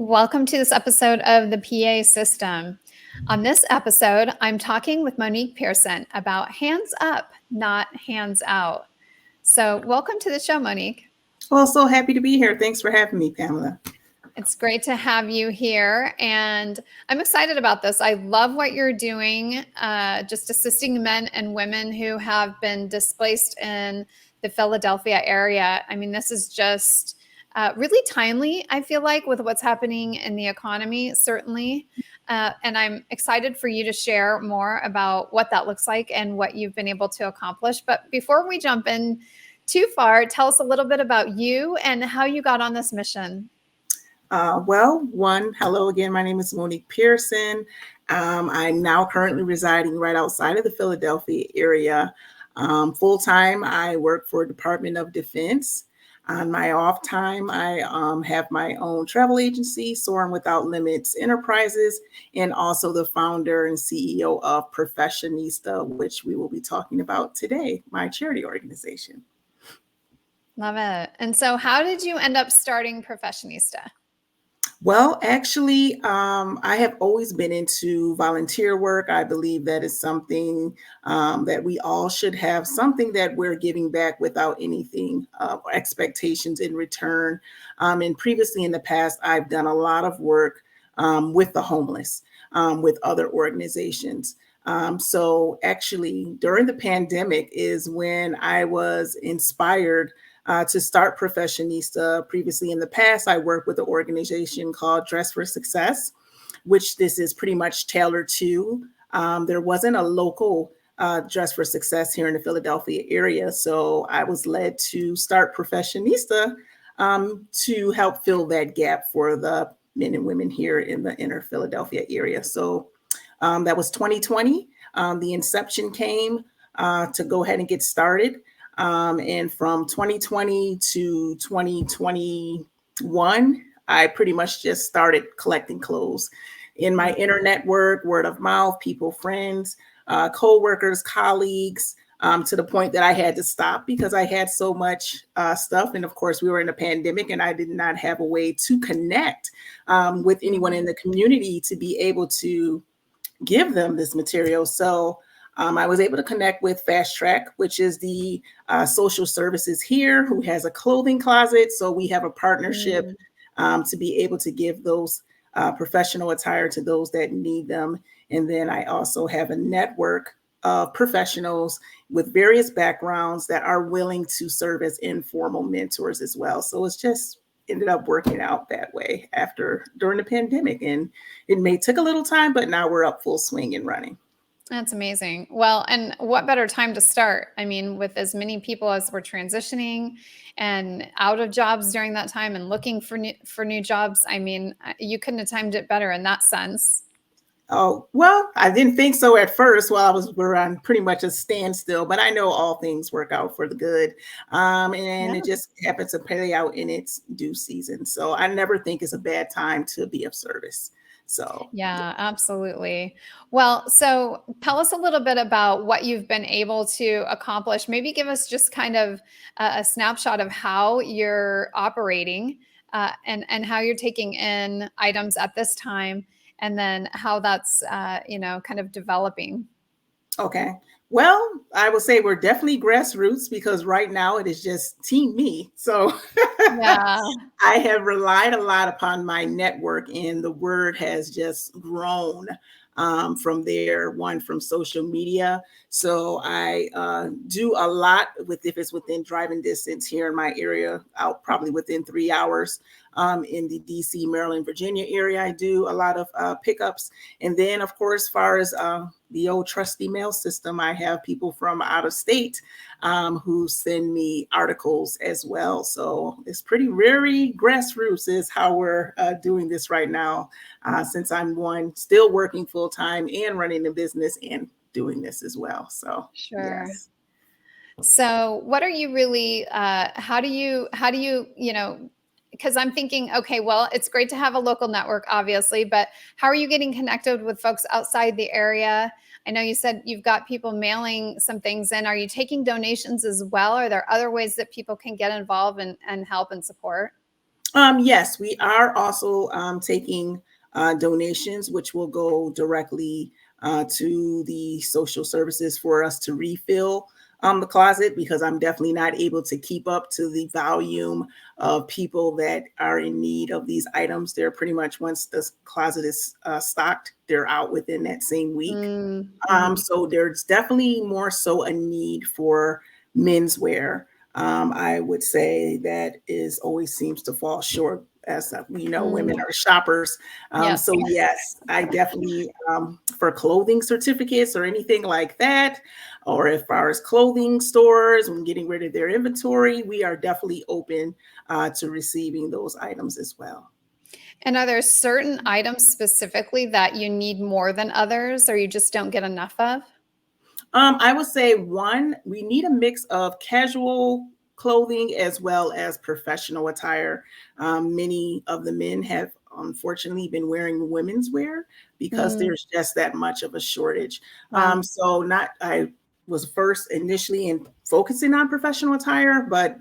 Welcome to this episode of the PA System. On this episode, I'm talking with Monique Pearson about hands up, not hands out. So, welcome to the show, Monique. Well, so happy to be here. Thanks for having me, Pamela. It's great to have you here, and I'm excited about this. I love what you're doing, just assisting men and women who have been displaced in the Philadelphia area. I mean, this is just really timely, I feel like, with what's happening in the economy, certainly. And I'm excited for you to share more about what that looks like and what you've been able to accomplish. But before we jump in too far, tell us a little bit about you and how you got on this mission. Hello again. My name is Monique Pearson. I'm now currently residing right outside of the Philadelphia area. Full time, I work for Department of Defense. On my off time, I have my own travel agency, Soaring Without Limits Enterprises, and also the founder and CEO of Professionista, which we will be talking about today, my charity organization. Love it. And so how did you end up starting Professionista? Well, actually, I have always been into volunteer work. I believe that is something that we all should have, something that we're giving back without anything expectations in return. And previously in the past, I've done a lot of work with the homeless, with other organizations. So actually, during the pandemic is when I was inspired to start Professionista. Previously in the past, I worked with an organization called Dress for Success, which this is pretty much tailored to. There wasn't a local Dress for Success here in the Philadelphia area. So I was led to start Professionista to help fill that gap for the men and women here in the inner Philadelphia area. So that was 2020. The inception came to go ahead and get started. And from 2020 to 2021, I pretty much just started collecting clothes in my inner network, word of mouth, people, friends, co-workers, colleagues, to the point that I had to stop because I had so much stuff. And of course, we were in a pandemic and I did not have a way to connect with anyone in the community to be able to give them this material. So I was able to connect with Fast Track, which is the social services here, who has a clothing closet. So we have a partnership to be able to give those professional attire to those that need them. And then I also have a network of professionals with various backgrounds that are willing to serve as informal mentors as well. So it's just ended up working out that way during the pandemic. And it took a little time, but now we're up full swing and running. That's amazing. Well, and what better time to start? I mean, with as many people as were transitioning and out of jobs during that time and looking for new jobs. I mean, you couldn't have timed it better in that sense. Oh, well, I didn't think so at first while we're on pretty much a standstill, but I know all things work out for the good. It just happens to play out in its due season. So I never think it's a bad time to be of service. So, yeah, absolutely. Well, so tell us a little bit about what you've been able to accomplish. Maybe give us just kind of a snapshot of how you're operating and how you're taking in items at this time, and then how that's, kind of developing. Okay. Well, I will say we're definitely grassroots because right now it is just team me. So Yeah. I have relied a lot upon my network and the word has just grown from there, from social media. So I do a lot if it's within driving distance here in my area, out probably within 3 hours. In the DC, Maryland, Virginia area, I do a lot of pickups. And then, of course, as far as the old trusty mail system, I have people from out of state who send me articles as well. So it's very grassroots is how we're doing this right now, since I'm still working full time and running the business and doing this as well. So, Sure. Yes. So what are you really, how do you, because I'm thinking, okay, well, it's great to have a local network, obviously, but how are you getting connected with folks outside the area? I know you said you've got people mailing some things in. Are you taking donations as well? Are there other ways that people can get involved and help and support? Yes, we are also taking donations, which will go directly to the social services for us to refill the closet, because I'm definitely not able to keep up to the volume of people that are in need of these items. They're pretty much, once the closet is stocked, they're out within that same week. Mm-hmm. So there's definitely more so a need for menswear. I would say that is always seems to fall short, as we know, women Mm. are shoppers. So Yes. yes, I definitely, for clothing certificates or anything like that, or as far as clothing stores when getting rid of their inventory, we are definitely open to receiving those items as well. And are there certain items specifically that you need more than others or you just don't get enough of? I would say one, we need a mix of casual clothing as well as professional attire. Many of the men have unfortunately been wearing women's wear because Mm, there's just that much of a shortage. wow. So not I was first initially in focusing on professional attire, but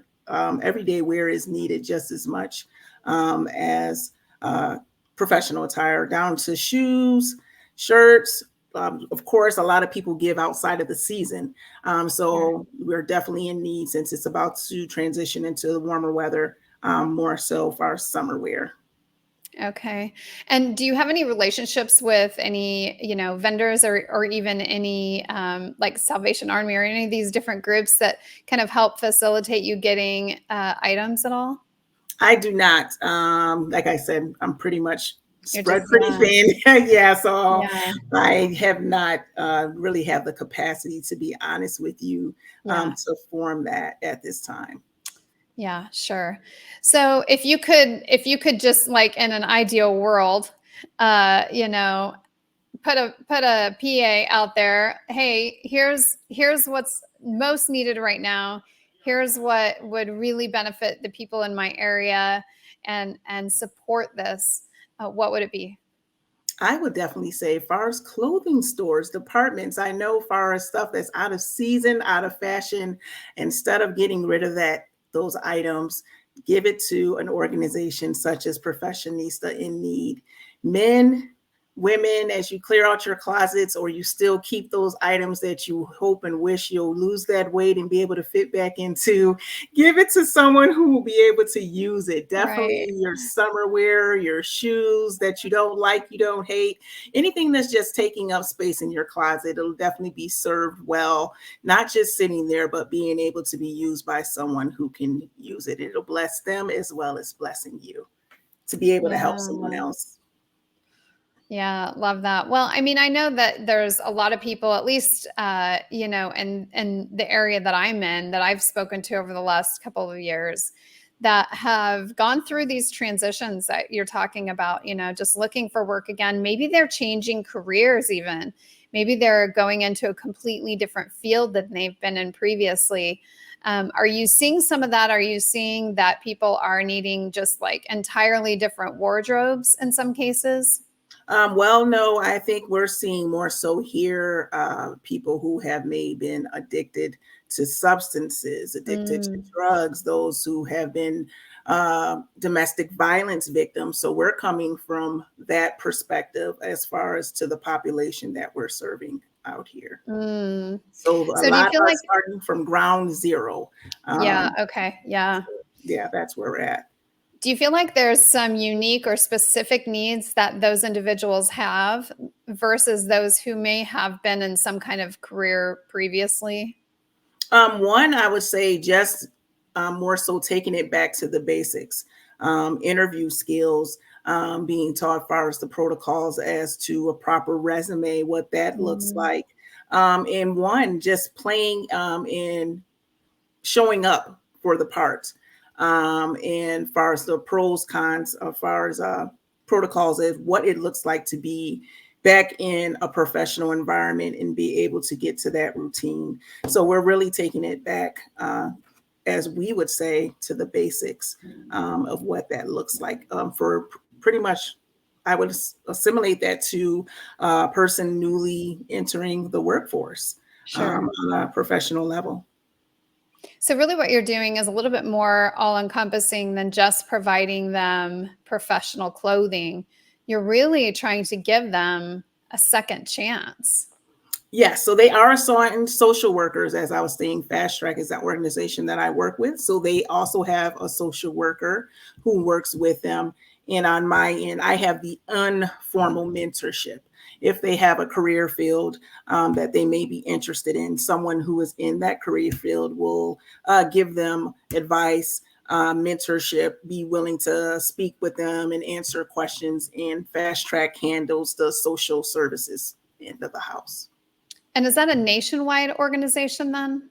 everyday wear is needed just as much as uh, professional attire, down to shoes, shirts. Of course, a lot of people give outside of the season. Sure. So we're definitely in need, since it's about to transition into the warmer weather, more so for our summer wear. Okay. And do you have any relationships with any, vendors or even any like Salvation Army or any of these different groups that kind of help facilitate you getting items at all? I do not. Like I said, I'm pretty much You're spread just, pretty thin. Yeah, so yeah, I have not really have the capacity, to be honest with you, yeah. to form that at this time. Yeah, sure. So if you could just like in an ideal world, you know, put a PA out there, hey, here's what's most needed right now. Here's what would really benefit the people in my area and support this. What would it be? I would definitely say, far as clothing stores, departments, I know far as stuff that's out of season, out of fashion, instead of getting rid of those items, give it to an organization such as Professionista in need. Men, women, as you clear out your closets, or you still keep those items that you hope and wish you'll lose that weight and be able to fit back into, give it to someone who will be able to use it. Right. Definitely your summer wear, your shoes that you don't like, you don't hate, anything that's just taking up space in your closet. It'll definitely be served well, not just sitting there, but being able to be used by someone who can use it. It'll bless them as well as blessing you to be able to help someone Yeah. else. Yeah, love that. Well, I mean, I know that there's a lot of people, at least, in the area that I'm in, that I've spoken to over the last couple of years, that have gone through these transitions that you're talking about. Just looking for work again. Maybe they're changing careers, even. Maybe they're going into a completely different field than they've been in previously. Are you seeing some of that? Are you seeing that people are needing just like entirely different wardrobes in some cases? Well, no, I think we're seeing more so here people who have maybe been addicted to substances, addicted to Mm, drugs, those who have been domestic violence victims. So we're coming from that perspective as far as to the population that we're serving out here. mm. So a So do you lot feel are like, starting from ground zero. yeah, Um, okay, yeah. yeah, that's where we're at. Do you feel like there's some unique or specific needs that those individuals have versus those who may have been in some kind of career previously? One, I would say just more so taking it back to the basics, interview skills, being taught as far as the protocols as to a proper resume, what that looks Mm, like. And one, just playing in showing up for the part. And far as the pros, cons, as far as protocols, is what it looks like to be back in a professional environment and be able to get to that routine. So we're really taking it back, as we would say, to the basics of what that looks like for pretty much. I would assimilate that to a person newly entering the workforce sure. on a professional level. So really what you're doing is a little bit more all-encompassing than just providing them professional clothing. You're really trying to give them a second chance. Yes, so they are assigned social workers. As I was saying, Fast Track is that organization that I work with. So they also have a social worker who works with them. And on my end, I have the informal mentorship. If they have a career field that they may be interested in, someone who is in that career field will give them advice, mentorship, be willing to speak with them and answer questions. And Fast Track handles the social services end of the house. And is that a nationwide organization then?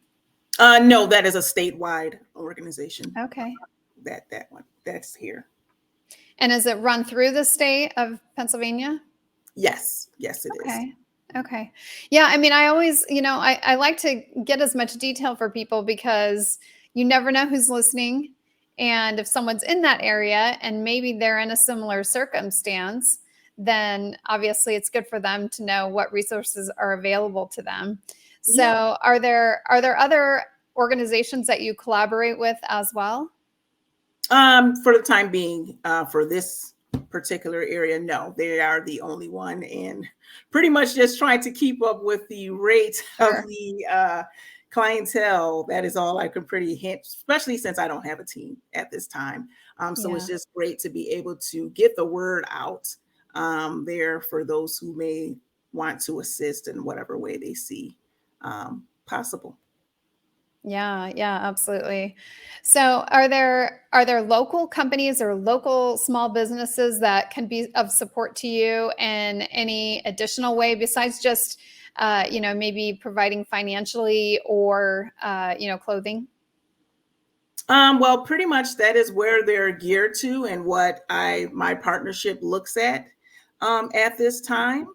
No, that is a statewide organization. Okay. That one that's here. And is it run through the state of Pennsylvania? Yes, yes, it is. Okay. Okay. Yeah. I mean, I always, I like to get as much detail for people because you never know who's listening. And if someone's in that area and maybe they're in a similar circumstance, then obviously it's good for them to know what resources are available to them. Yeah. So are there other organizations that you collaborate with as well? For the time being, for this particular area, no, they are the only one, and pretty much just trying to keep up with the rate of Sure. the clientele. That is all I can pretty hint, especially since I don't have a team at this time. So it's Yeah. just great to be able to get the word out there for those who may want to assist in whatever way they see possible. Yeah, yeah, absolutely. So are there local companies or local small businesses that can be of support to you in any additional way besides just maybe providing financially or clothing? Well, pretty much that is where they're geared to and what my partnership looks at this time.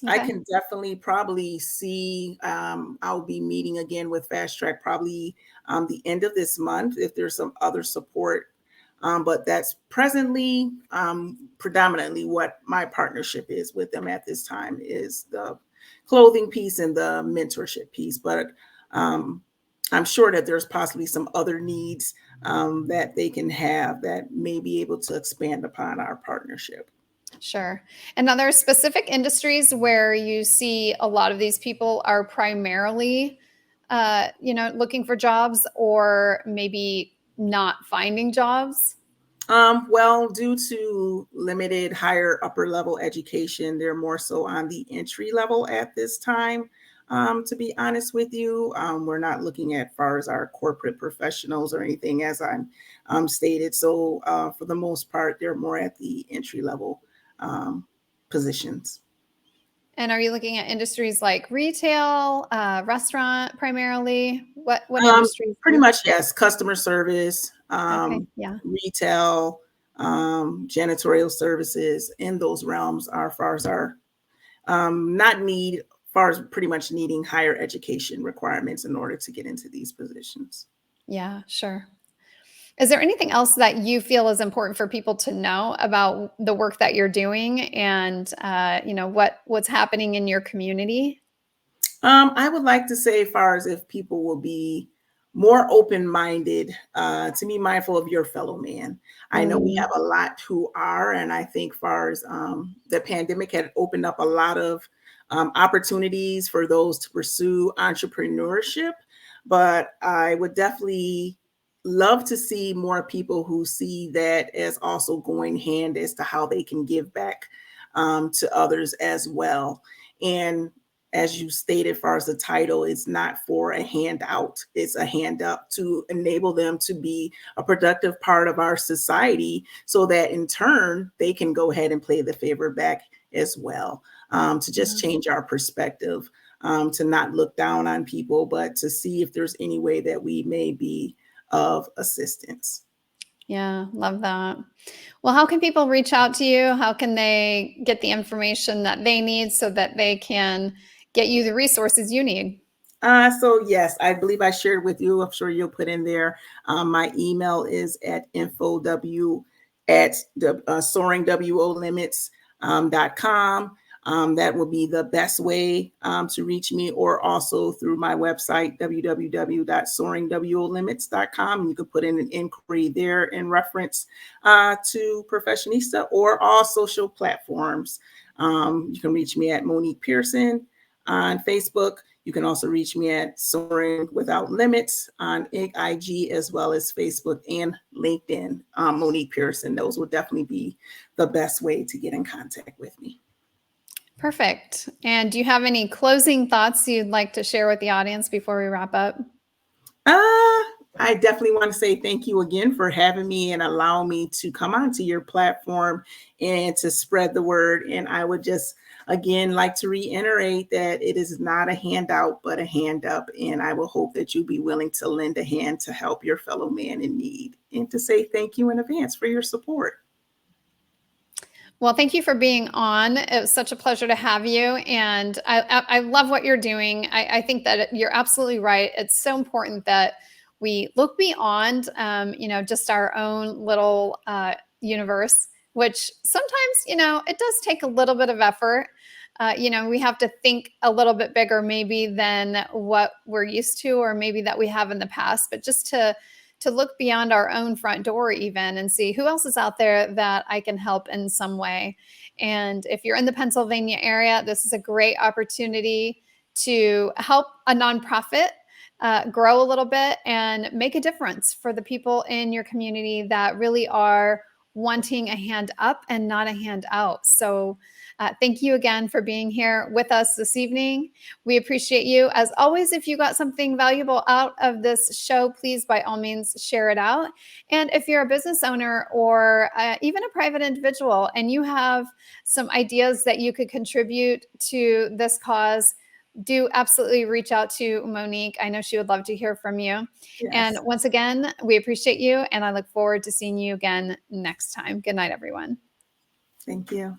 I Okay. can definitely probably see I'll be meeting again with Fast Track probably the end of this month if there's some other support. But that's presently predominantly what my partnership is with them at this time is the clothing piece and the mentorship piece. But um, I'm sure that there's possibly some other needs that they can have that may be able to expand upon our partnership. Sure. And are there specific industries where you see a lot of these people are primarily, looking for jobs or maybe not finding jobs? Well, due to limited higher upper level education, they're more so on the entry level at this time. To be honest with you, we're not looking at far as our corporate professionals or anything, as I'm stated. So, for the most part, they're more at the entry level um, positions. And are you looking at industries like retail, restaurant primarily? What Um, industries do Pretty you much, yes. Customer service, Okay, yeah. retail, janitorial services in those realms are far as our not need, far as pretty much needing higher education requirements in order to get into these positions. Yeah, sure. Is there anything else that you feel is important for people to know about the work that you're doing and what's happening in your community? I would like to say, far as if people will be more open-minded, to be mindful of your fellow man. I know we Mm, have a lot who are, and I think far as the pandemic had opened up a lot of opportunities for those to pursue entrepreneurship, but I would definitely love to see more people who see that as also going hand as to how they can give back to others as well. And as you stated, far as the title, it's not for a handout, it's a hand up to enable them to be a productive part of our society so that in turn they can go ahead and play the favor back as well. To just yeah. change our perspective, to not look down on people, but to see if there's any way that we may be of assistance. Yeah, love that. Well, how can people reach out to you? How can they get the information that they need so that they can get you the resources you need? So yes, I believe I shared with you. I'm sure you'll put in there. My email is at infow at the soaringwo limits.com. That will be the best way to reach me, or also through my website, www.soaringwolimits.com. You can put in an inquiry there in reference to Professionista, or all social platforms. You can reach me at Monique Pearson on Facebook. You can also reach me at Soaring Without Limits on IG, as well as Facebook and LinkedIn. Monique Pearson, those will definitely be the best way to get in contact with me. Perfect. And do you have any closing thoughts you'd like to share with the audience before we wrap up? I definitely want to say thank you again for having me and allowing me to come onto your platform and to spread the word. And I would just, again, like to reiterate that it is not a handout, but a hand up. And I will hope that you'll be willing to lend a hand to help your fellow man in need, and to say thank you in advance for your support. Well, thank you for being on. It was such a pleasure to have you. And I love what you're doing. I think that you're absolutely right. It's so important that we look beyond, just our own little universe, which sometimes, it does take a little bit of effort. We have to think a little bit bigger maybe than what we're used to, or maybe that we have in the past, but just to look beyond our own front door even, and see who else is out there that I can help in some way. And if you're in the Pennsylvania area, this is a great opportunity to help a nonprofit grow a little bit and make a difference for the people in your community that really are wanting a hand up and not a hand out. So thank you again for being here with us this evening. We appreciate you. As always, if you got something valuable out of this show, please, by all means, share it out. And if you're a business owner, or even a private individual, and you have some ideas that you could contribute to this cause, do absolutely reach out to Monique. I know she would love to hear from you. Yes. And once again, we appreciate you, and I look forward to seeing you again next time. Good night, everyone. Thank you.